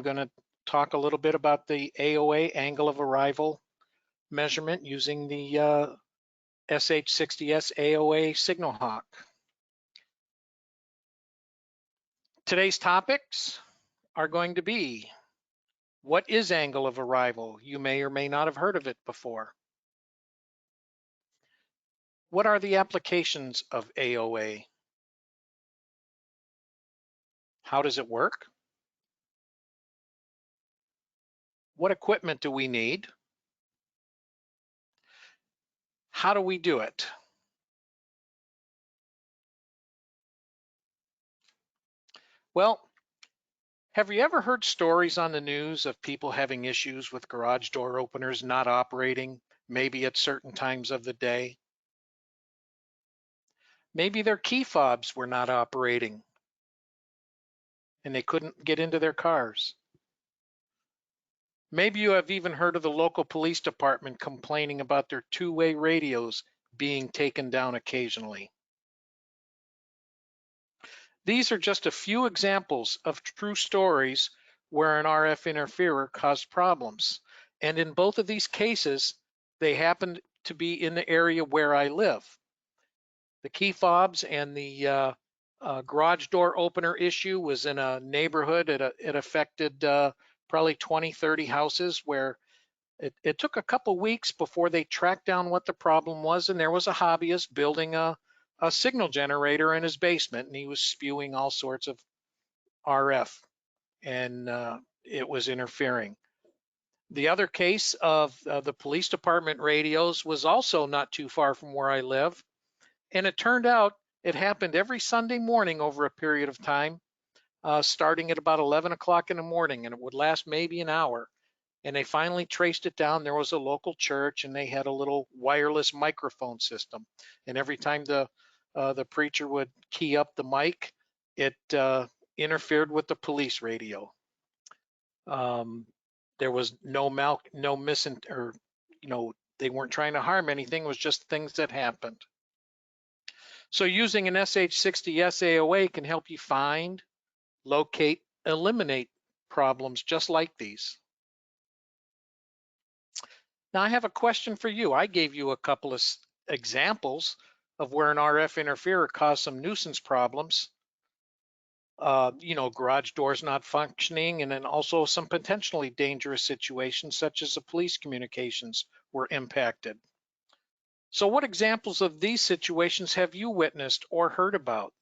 going to talk a little bit about the AOA, angle of arrival measurement, using the SH60S AOA SignalHawk. Today's topics are going to be: what is angle of arrival? You may or may not have heard of it before. What are the applications of AOA? How does it work? What equipment do we need? How do we do it? Well, have you ever heard stories on the news of people having issues with garage door openers not operating, maybe at certain times of the day? Maybe their key fobs were not operating and they couldn't get into their cars. Maybe you have even heard of the local police department complaining about their two-way radios being taken down occasionally. These are just a few examples of true stories where an RF interferer caused problems. And in both of these cases, they happened to be in the area where I live. The key fobs and the garage door opener issue was in a neighborhood. It affected probably 20, 30 houses, where it took a couple weeks before they tracked down what the problem was. And there was a hobbyist building a signal generator in his basement, and he was spewing all sorts of RF, and it was interfering. The other case of the police department radios was also not too far from where I live. And it turned out it happened every Sunday morning over a period of time, starting at about 11 o'clock in the morning, and it would last maybe an hour. And they finally traced it down. There was a local church, and they had a little wireless microphone system. And every time the preacher would key up the mic, it interfered with the police radio. There was they weren't trying to harm anything. It was just things that happened. So using an SH60S AOA can help you find, locate, eliminate problems just like these. Now I have a question for you. I gave you a couple of examples of where an RF interferer caused some nuisance problems. Garage doors not functioning, and then also some potentially dangerous situations such as the police communications were impacted. So what examples of these situations have you witnessed or heard about?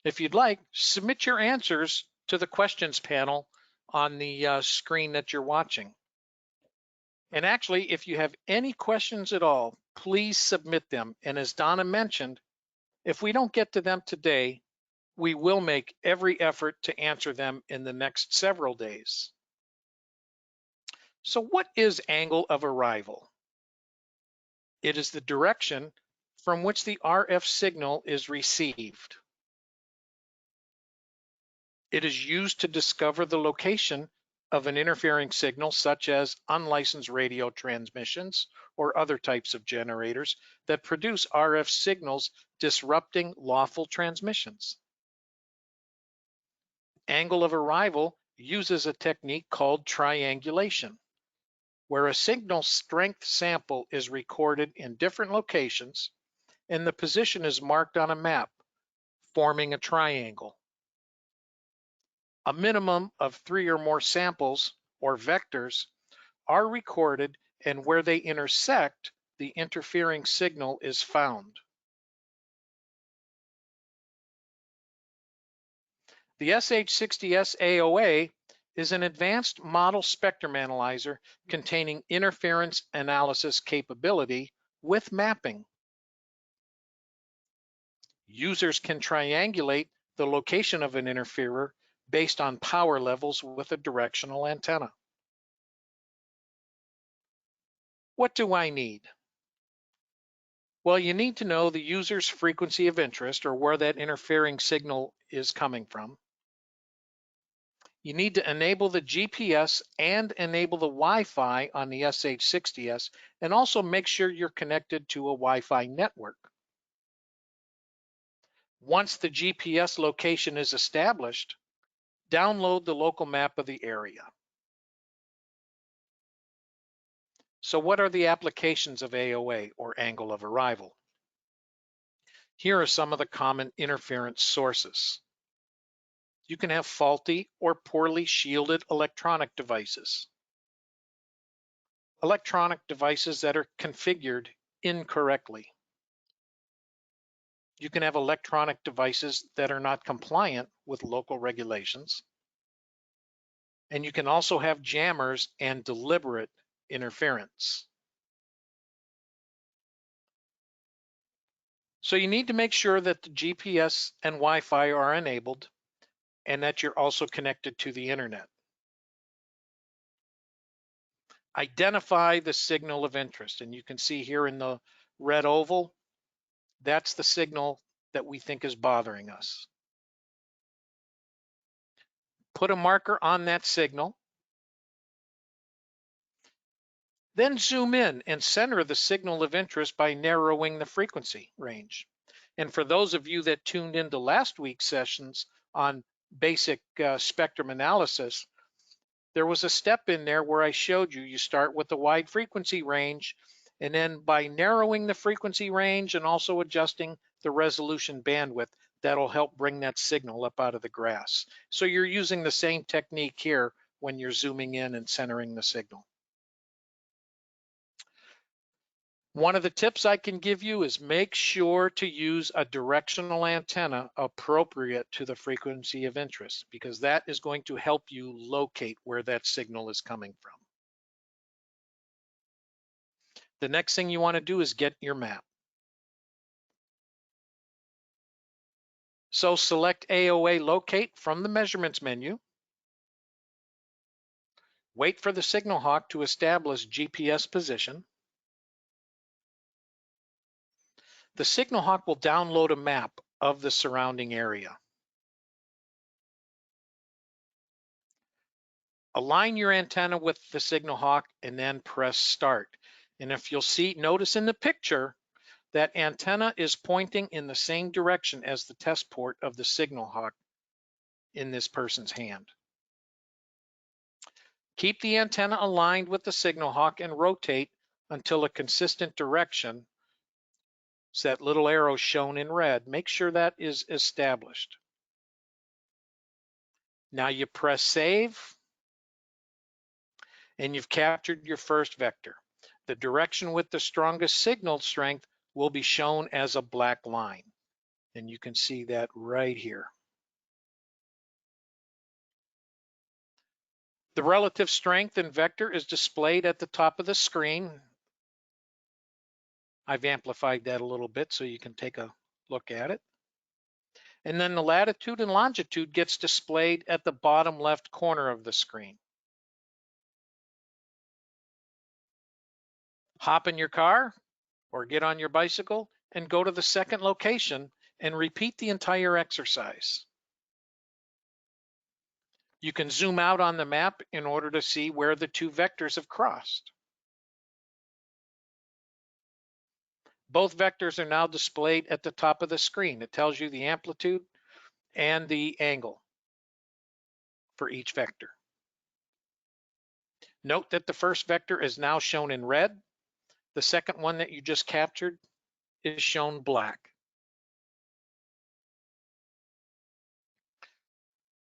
If you'd like, submit your answers to the questions panel on the screen that you're watching. And actually, if you have any questions at all, please submit them. And as Donna mentioned, if we don't get to them today, we will make every effort to answer them in the next several days. So what is angle of arrival? It is the direction from which the RF signal is received. It is used to discover the location of an interfering signal, such as unlicensed radio transmissions or other types of generators that produce RF signals disrupting lawful transmissions. Angle of arrival uses a technique called triangulation, where a signal strength sample is recorded in different locations and the position is marked on a map, forming a triangle. A minimum of 3 or more samples or vectors are recorded, and where they intersect, the interfering signal is found. The SH60S AOA is an advanced model spectrum analyzer containing interference analysis capability with mapping. Users can triangulate the location of an interferer based on power levels with a directional antenna. What do I need? Well, you need to know the user's frequency of interest, or where that interfering signal is coming from. You need to enable the GPS and enable the Wi-Fi on the SH60S, and also make sure you're connected to a Wi-Fi network. Once the GPS location is established, download the local map of the area. So what are the applications of AOA, or angle of arrival? Here are some of the common interference sources. You can have faulty or poorly shielded electronic devices. Electronic devices that are configured incorrectly. You can have electronic devices that are not compliant with local regulations. And you can also have jammers and deliberate interference. So you need to make sure that the GPS and Wi-Fi are enabled and that you're also connected to the internet. Identify the signal of interest, and you can see here in the red oval, that's the signal that we think is bothering us. Put a marker on that signal, then zoom in and center the signal of interest by narrowing the frequency range. And for those of you that tuned into last week's sessions on basic spectrum analysis, there was a step in there where I showed you start with the wide frequency range, and then by narrowing the frequency range and also adjusting the resolution bandwidth, that'll help bring that signal up out of the grass. So you're using the same technique here when you're zooming in and centering the signal. One of the tips I can give you is make sure to use a directional antenna appropriate to the frequency of interest, because that is going to help you locate where that signal is coming from. The next thing you want to do is get your map. So select AOA Locate from the Measurements menu. Wait for the SignalHawk to establish GPS position. The SignalHawk will download a map of the surrounding area. Align your antenna with the SignalHawk and then press Start. And if you'll see, notice in the picture, that antenna is pointing in the same direction as the test port of the SignalHawk in this person's hand. Keep the antenna aligned with the SignalHawk and rotate until a consistent direction. So that little arrow shown in red, make sure that is established. Now you press Save, and you've captured your first vector. The direction with the strongest signal strength will be shown as a black line, and you can see that right here. The relative strength and vector is displayed at the top of the screen. I've amplified that a little bit so you can take a look at it. And then the latitude and longitude gets displayed at the bottom left corner of the screen. Hop in your car or get on your bicycle and go to the second location and repeat the entire exercise. You can zoom out on the map in order to see where the two vectors have crossed. Both vectors are now displayed at the top of the screen. It tells you the amplitude and the angle for each vector. Note that the first vector is now shown in red. The second one that you just captured is shown black.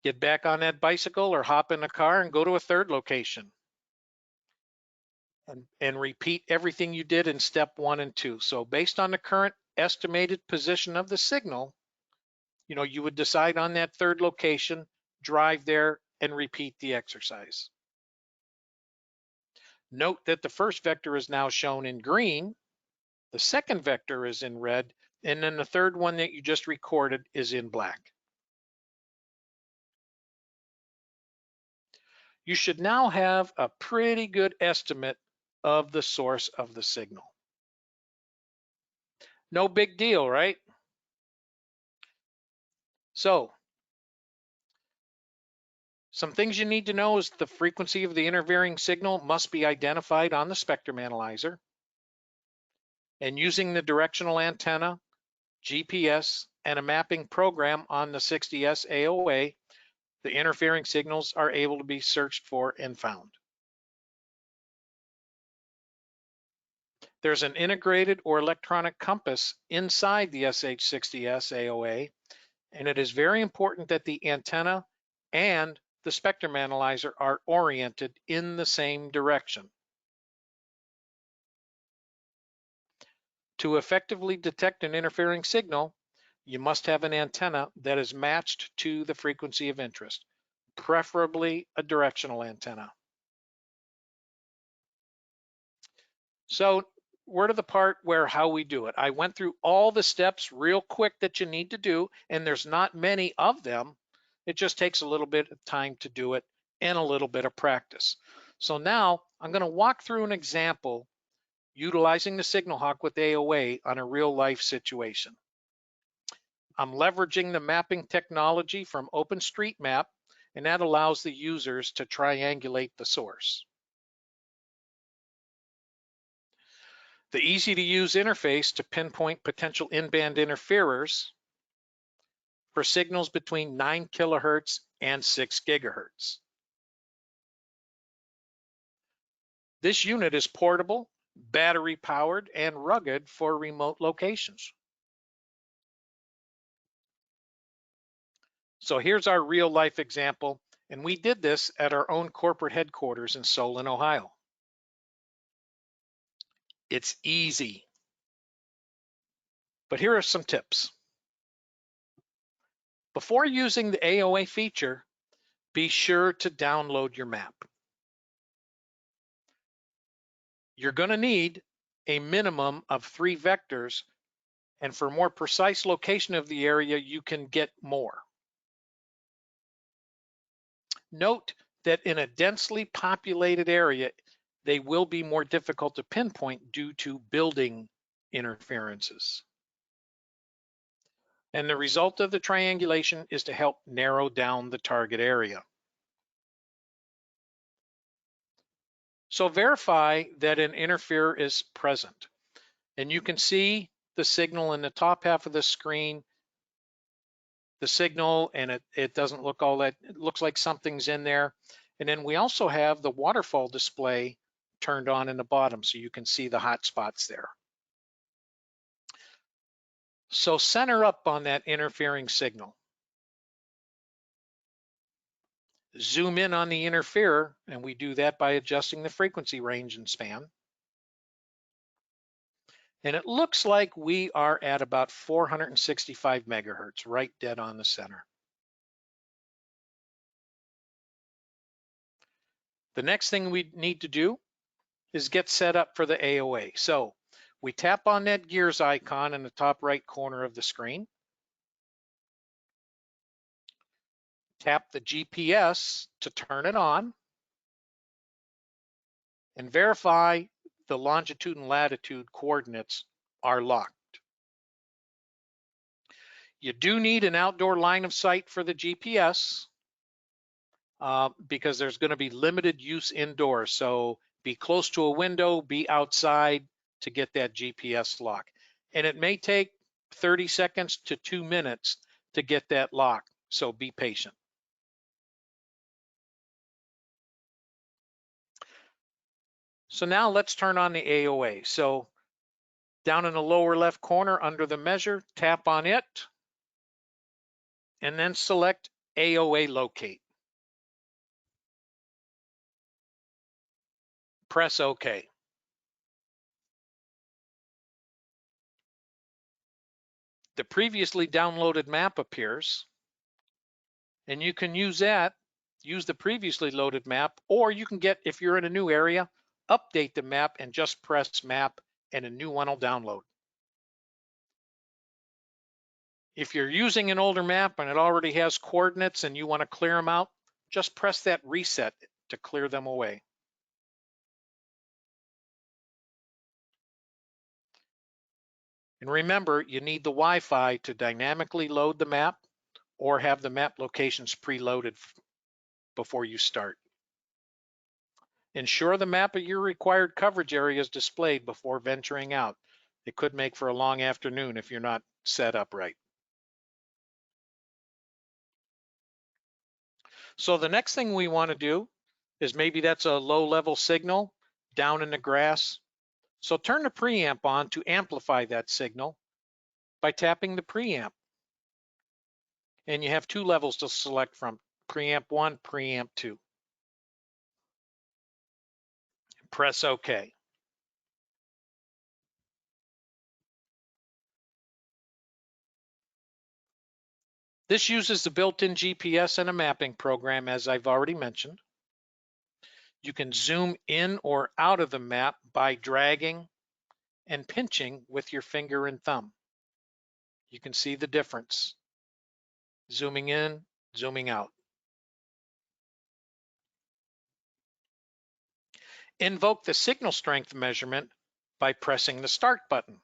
Get back on that bicycle or hop in a car and go to a third location. And repeat everything you did in step 1 and 2. So based on the current estimated position of the signal, you would decide on that third location, drive there, and repeat the exercise. Note that the first vector is now shown in green, the second vector is in red, and then the third one that you just recorded is in black. You should now have a pretty good estimate of the source of the signal. No big deal, right? So, some things you need to know is the frequency of the interfering signal must be identified on the spectrum analyzer. And using the directional antenna, GPS, and a mapping program on the 60S AOA, the interfering signals are able to be searched for and found. There's an integrated or electronic compass inside the SH60S AOA, and it is very important that the antenna and the spectrum analyzer are oriented in the same direction. To effectively detect an interfering signal, you must have an antenna that is matched to the frequency of interest, preferably a directional antenna. So we're to the part where how we do it. I went through all the steps real quick that you need to do, and there's not many of them. It just takes a little bit of time to do it and a little bit of practice. So now I'm going to walk through an example utilizing the SignalHawk with AOA on a real life situation. I'm leveraging the mapping technology from OpenStreetMap, and that allows the users to triangulate the source. The easy to use interface to pinpoint potential in-band interferers for signals between 9 kilohertz and 6 gigahertz. This unit is portable, battery powered, and rugged for remote locations. So here's our real life example, and we did this at our own corporate headquarters in Solon, Ohio. It's easy. But here are some tips. Before using the AOA feature, be sure to download your map. You're going to need a minimum of 3 vectors, and for more precise location of the area, you can get more. Note that in a densely populated area, they will be more difficult to pinpoint due to building interferences. And the result of the triangulation is to help narrow down the target area. So verify that an interferer is present. And you can see the signal in the top half of the screen, the signal, and it doesn't look all that, it looks like something's in there. And then we also have the waterfall display turned on in the bottom, so you can see the hot spots there. So center up on that interfering signal. Zoom in on the interferer, and we do that by adjusting the frequency range and span. And it looks like we are at about 465 megahertz, right dead on the center. The next thing we need to do is get set up for the AOA. So we tap on that gears icon in the top right corner of the screen. Tap the GPS to turn it on, and verify the longitude and latitude coordinates are locked. You do need an outdoor line of sight for the GPS because there's going to be limited use indoors. So be close to a window, be outside to get that GPS lock. And it may take 30 seconds to 2 minutes to get that lock, so be patient. So now let's turn on the AOA. So down in the lower left corner under the measure, tap on it, and then select AOA locate. Press OK. The previously downloaded map appears, and you can use that, use the previously loaded map, or you can get, if you're in a new area, update the map and just press map and a new one will download. If you're using an older map and it already has coordinates and you want to clear them out, just press that reset to clear them away. And remember, you need the Wi-Fi to dynamically load the map or have the map locations preloaded before you start. Ensure the map of your required coverage area is displayed before venturing out. It could make for a long afternoon if you're not set up right. So the next thing we want to do is maybe that's a low level signal down in the grass. So turn the preamp on to amplify that signal by tapping the preamp. And you have two levels to select from, preamp 1, preamp 2. Press OK. This uses the built-in GPS and a mapping program, as I've already mentioned. You can zoom in or out of the map by dragging and pinching with your finger and thumb. You can see the difference. Zooming in, zooming out. Invoke the signal strength measurement by pressing the start button.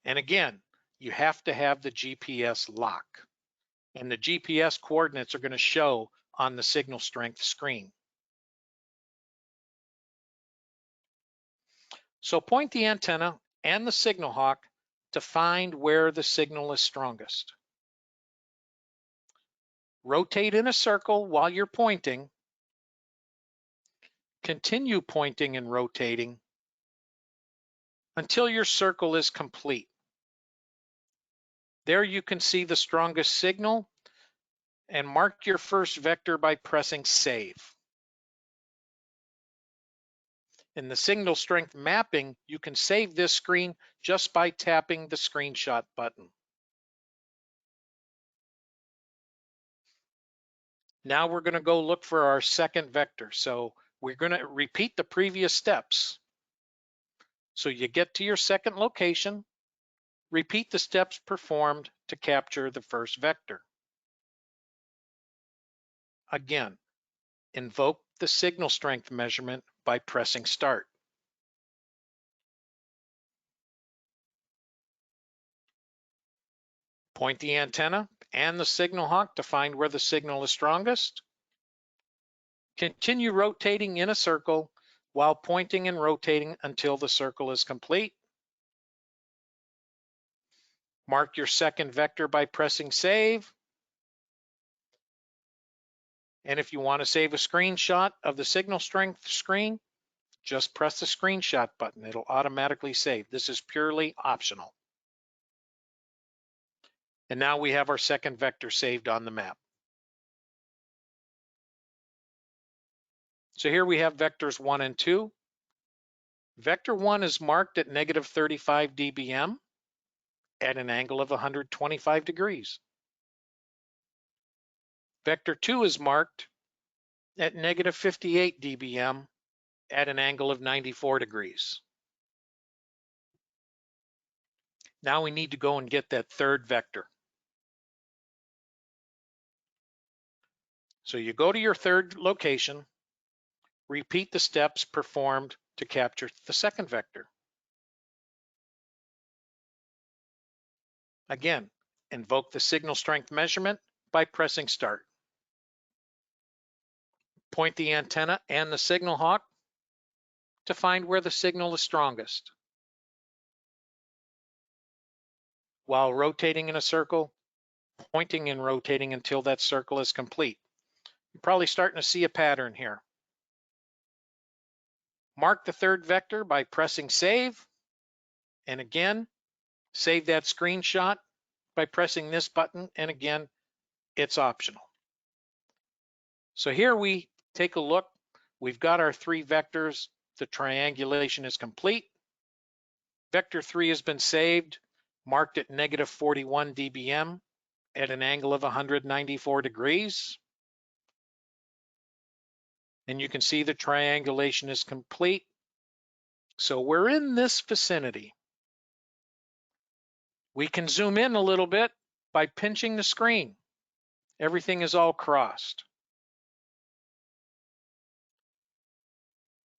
And again, you have to have the GPS lock. And the GPS coordinates are going to show on the signal strength screen. So point the antenna and the SignalHawk to find where the signal is strongest. Rotate in a circle while you're pointing. Continue pointing and rotating until your circle is complete. There you can see the strongest signal and mark your first vector by pressing save. In the signal strength mapping, you can save this screen just by tapping the screenshot button. Now we're going to go look for our second vector. So we're going to repeat the previous steps. So you get to your second location, repeat the steps performed to capture the first vector. Again, invoke the signal strength measurement by pressing start. Point the antenna and the SignalHawk to find where the signal is strongest. Continue rotating in a circle while pointing and rotating until the circle is complete. Mark your second vector by pressing save. And if you want to save a screenshot of the signal strength screen, just press the screenshot button. It'll automatically save. This is purely optional. And now we have our second vector saved on the map. So here we have vectors 1 and 2. Vector 1 is marked at -35 dBm at an angle of 125 degrees. Vector 2 is marked at -58 dBm at an angle of 94 degrees. Now we need to go and get that third vector. So you go to your third location, repeat the steps performed to capture the second vector. Again, invoke the signal strength measurement by pressing start. Point the antenna and the SignalHawk to find where the signal is strongest. While rotating in a circle, pointing and rotating until that circle is complete. You're probably starting to see a pattern here. Mark the third vector by pressing save. And again, save that screenshot by pressing this button. And again, it's optional. So here we take a look. We've got our three vectors. The triangulation is complete. Vector 3 has been saved, marked at -41 dBm at an angle of 194 degrees. And you can see the triangulation is complete. So we're in this vicinity. We can zoom in a little bit by pinching the screen. Everything is all crossed.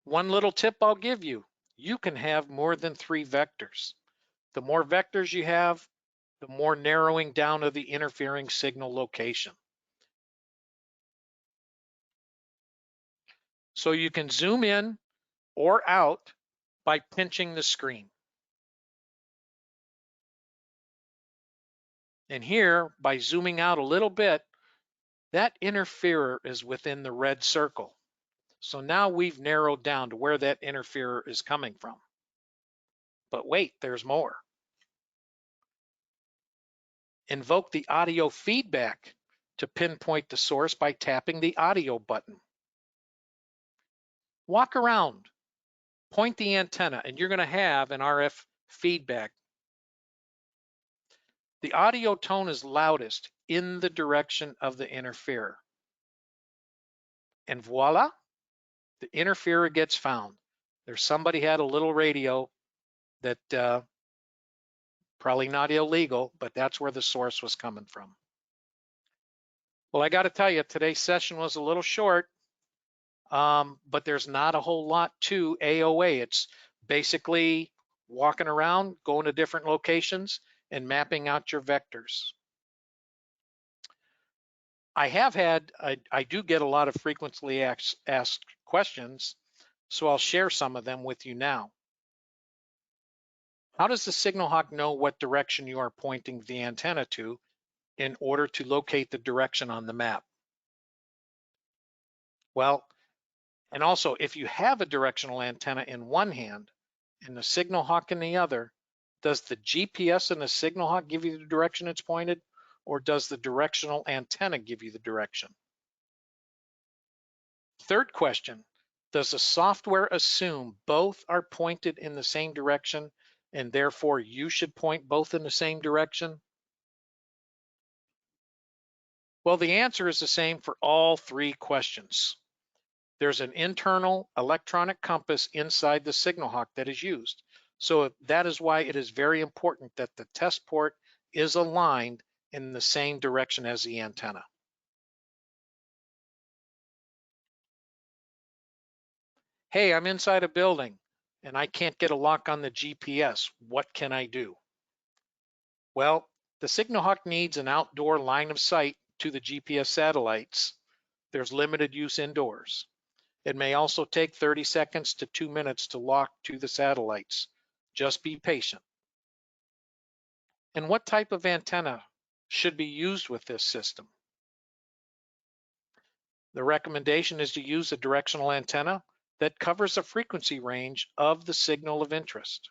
One little tip I'll give you, you can have more than 3 vectors. The more vectors you have, the more narrowing down of the interfering signal location. So you can zoom in or out by pinching the screen. And here, by zooming out a little bit, That interferer is within the red circle. So now we've narrowed down to where that interferer is coming from. But wait, there's more. Invoke the audio feedback to pinpoint the source by tapping the audio button. Walk around, point the antenna, and you're going to have an RF feedback. The audio tone is loudest in the direction of the interferer. And voila, the interferer gets found. There's somebody had a little radio that probably not illegal, but that's where the source was coming from. Well, I got to tell you, today's session was a little short, but there's not a whole lot to AOA. It's basically walking around, going to different locations, and mapping out your vectors. I do get a lot of frequently asked questions, so I'll share some of them with you now. How does the SignalHawk know what direction you are pointing the antenna to in order to locate the direction on the map? Well, and also if you have a directional antenna in one hand and the SignalHawk in the other, does the GPS in the SignalHawk give you the direction it's pointed, or does the directional antenna give you the direction? Third question, does the software assume both are pointed in the same direction and therefore you should point both in the same direction? Well, the answer is the same for all three questions. There's an internal electronic compass inside the SignalHawk that is used. So that is why it is very important that the test port is aligned in the same direction as the antenna. Hey, I'm inside a building and I can't get a lock on the GPS. What can I do? Well, the SignalHawk needs an outdoor line of sight to the GPS satellites. There's limited use indoors. It may also take 30 seconds to 2 minutes to lock to the satellites. Just be patient. And what type of antenna should be used with this system? The recommendation is to use a directional antenna that covers the frequency range of the signal of interest.